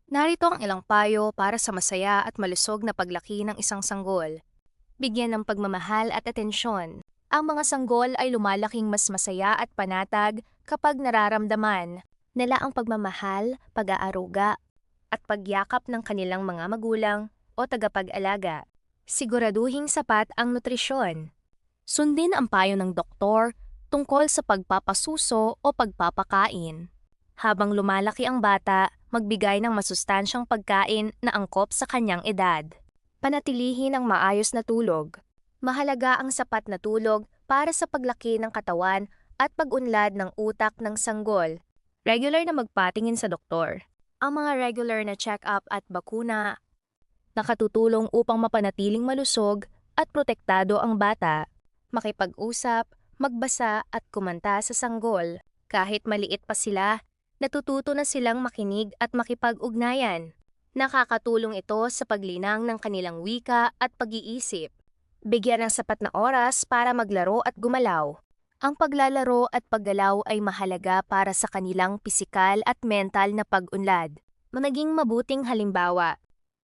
Narito ang ilang payo para sa masaya at malusog na paglaki ng isang sanggol. Bigyan ng pagmamahal at atensyon. Ang mga sanggol ay lumalaking mas masaya at panatag kapag nararamdaman nila ang pagmamahal, pag-aaruga, at pagyakap ng kanilang mga magulang o tagapag-alaga. Siguraduhing sapat ang nutrisyon. Sundin ang payo ng doktor tungkol sa pagpapasuso o pagpapakain. Habang lumalaki ang bata, magbigay ng masustansyang pagkain na angkop sa kanyang edad. Panatilihin ang maayos na tulog. Mahalaga ang sapat na tulog para sa paglaki ng katawan at pag-unlad ng utak ng sanggol. Regular na magpatingin sa doktor. Ang mga regular na check-up at bakuna nakatutulong upang mapanatiling malusog at protektado ang bata. Makipag-usap, magbasa at kumanta sa sanggol. Kahit maliit pa sila, natututo na silang makinig at makipag-ugnayan. Nakakatulong ito sa paglinang ng kanilang wika at pag-iisip. Bigyan ng sapat na oras para maglaro at gumalaw. Ang paglalaro at paggalaw ay mahalaga para sa kanilang pisikal at mental na pag-unlad. Managing mabuting halimbawa.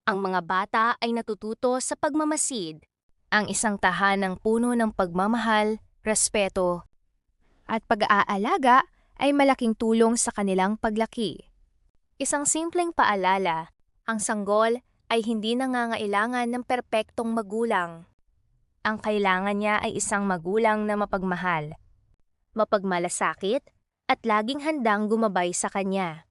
Ang mga bata ay natututo sa pagmamasid. Ang isang tahanang puno ng pagmamahal, respeto, at pag-aalaga ay malaking tulong sa kanilang paglaki. Isang simpleng paalala, ang sanggol ay hindi nangangailangan ng perpektong magulang. Ang kailangan niya ay isang magulang na mapagmahal, mapagmalasakit, at laging handang gumabay sa kanya.